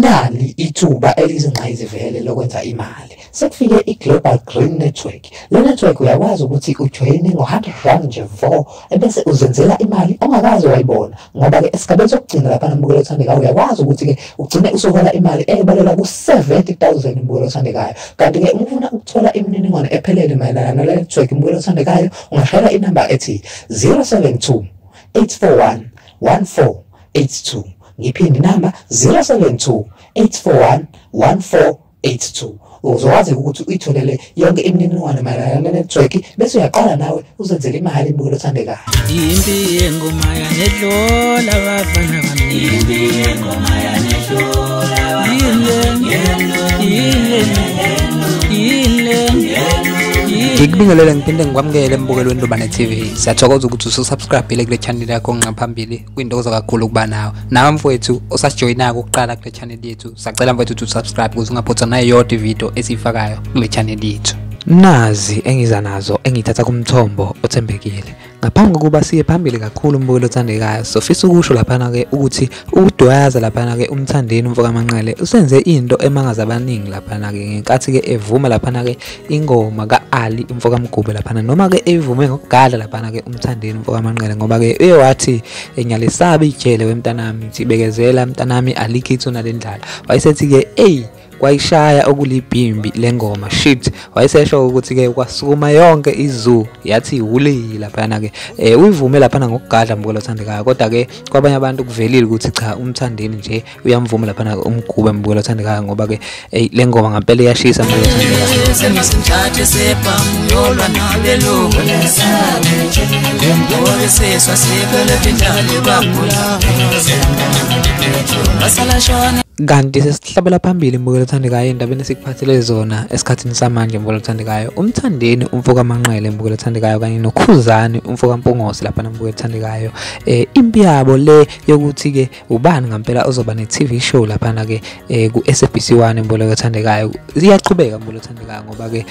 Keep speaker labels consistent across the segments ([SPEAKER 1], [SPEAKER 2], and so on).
[SPEAKER 1] nali ithuba elizingqayizivele lokwenza imali. Sekufike i-Global Green Network. Le network uyakwazi ukuthi ujoyine ngo-R100 nje vo ebese uzenzela imali ongakazi wayibona. Ngoba-ke esigabeni sokugcina lapha mbukelo othandekayo uyakwazi ukuthi-ke ugcine usuhola imali ebalela ku-70,000 mbukelo othandekayo. Kanti-ke uma ufuna ukuthola imininingwane ephelele mayelana nale network mbukelo othandekayo ungashayela inamba ethi 072 841 1482. Ngiphinde inamba 072 841 1482. Uzokwazi ukuthi uyitholele yonke imininingwane mayelana ne-network bese uyaqala nawe uzenzele imali mbukelo othandekayo.
[SPEAKER 2] Impi yengoma yanedlola abafana bami. Impi yengoma yanedlola.
[SPEAKER 3] Ngikubingelele ngiphinde ngikwamukele embukelo weNdobane TV. Siyathokoza ukuthi ususubscribe kule channel yakho ngaphambili. Kuyintokozo kakhulu ukuba nawe. Nawe mfowethu osasijoyinaka ukuqala kule channel yethu. Sacela mfowethu ukuthi usubscribe ukuze ungaphutha nayo yonke video esiyifakayo kule channel yethu. Nazi engiza nazo engithatha kumthombo othembekile. Ngaphambi kokuba siye phambili kakhulu mbukelo othandekayo, sofisa ukusho laphana ke ukuthi udwayaza laphana ke uMthandeni umfokamanqele usenze into emangaza abaningi laphana ke ngenkathi ke evuma laphana ke ingoma kaAli umfokamgube laphana noma ke evume ngokugadla laphana ke uMthandeni umfokamanqele ngoba ke uyewathi enyalisabe ijele wemntanami sibekezela mntanami alikithu nalendlala. Wayesethi ke kwayishaya okulibhimbi lengoma shit wayesesho ukuthi ke kwasukuma yonke izu yathi wuli laphana ke uyivume laphana ngokugadla mbukelo othandekayo kodwa ke kwabanye abantu kuvelile ukuthi cha uMthandeni nje uyamvuma laphana ke umgube mbukelo othandekayo ngoba ke le ngoma ngempela iyashisa mbukelo othandekayo.
[SPEAKER 2] Semisinthathe sephamu yolwa nabelungu lesabe ngempolo seswa sebele bindale bakula basala shona.
[SPEAKER 3] Kanti sesihlabela phambili mbukelo othandekayo endabeni esikuphathele zona esikhathini samanje mbukelo othandekayo. uMthandeni umfokamanqele mbukelo othandekayo kanye noKhuzani Mpungose lapha mbukelo othandekayo. Impi yabo le yokuthi ke ubani ngempela ozoba ne-TV show lapha ke ku SABC1 mbukelo othandekayo iyachubeka mbukelo othandekayo ngoba ke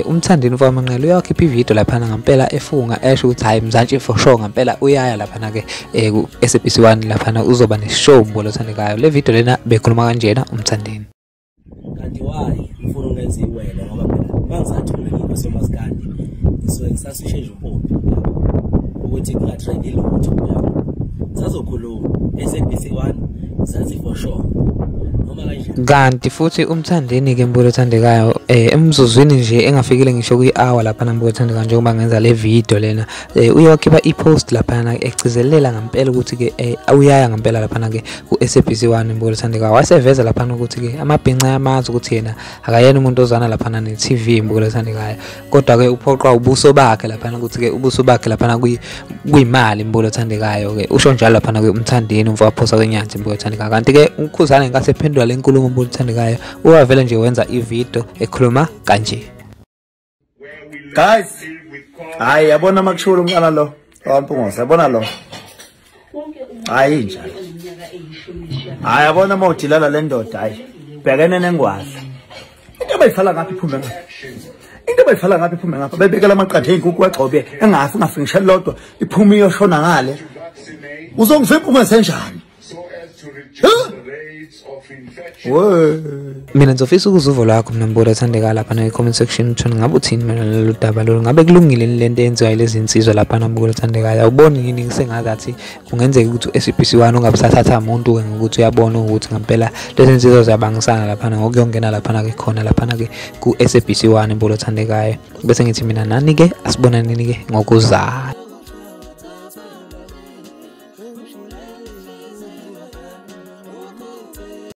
[SPEAKER 3] uMthandeni umfokamanqele uyakhipha ivideo lapha ngempela efunga esho ukuthi hayi mzansi for sure ngempela uyaya lapha ke ku SABC1 lapha uzoba ne-show mbukelo othandekayo. Le video lena bekhuluma kanjena uMthandeni.
[SPEAKER 4] Kanti wayi ufuna ungenza iwele ngoba phela mangizathi mina ngisomasikandi ngisuke ngisasishe nje umpompi ukuthi kungatrend ilutho yabo sazokhuluma SABC1 sazi for sure noma kanjani.
[SPEAKER 3] Kanti futhi uMthandeni ke mbukelo othandekayo emzuzwini nje engafikile ngisho kwi-hour lapha mbukelo othandekayo njengoba ngenza le video lena uyakhipha i-post lapha egcizelela ngempela ukuthi ke uyaya ngempela lapha ke ku SABC1 mbukelo othandekayo waseveza lapha ukuthi ke amabhinqa yamazi ukuthi yena akayena umuntu ozana lapha ne-TV mbukelo othandekayo kodwa ke uphoqwa ubuso bakhe lapha ukuthi ke ubuso bakhe lapha kuyimali mbukelo othandekayo ke usho njalo lapha ke uMthandeni umfowaphosa kwenyanzi mbukelo othandekayo. Kanti ke uKhuzani ngase phendula le nkulumo mbukelo othandekayo uyavela nje wenza i-video ekhuluma kanje.
[SPEAKER 5] Guys, hayi yabona makushula umqala lo waMpungose yabona lo hayi njalo hayi yabona mawudilala le ndoda hayi bhekene nengwazi into abayifala ngapha iphume ngapha into abayifala ngapha iphume ngapha bebekela amaqathe inkukhu wagcobe engafi ngafinisha lodwa iphume iyoshona ngale uzongivimpa ungasenjani
[SPEAKER 3] mina ngizofisa ukuzuva lwakho mina mbukelo othandekayo lapha ne-comment section uthini ngabe uthini mina lolu daba lolu ngabe kulungile lento eyenziwayo lezi insizwa lapha mbukelo othandekayo awuboni yini ngisengazathi kungenzeka ukuthi uSABC1 ungabusathatha umuntu ke ngokuthi uyabona ukuthi ngempela lezi insizwa ziyabangisana lapha ngokuyongena lapha ke khona lapha ke ku SABC1 mbukelo othandekayo bese ngithi mina nani ke asibonaneni ke ngokuzayo.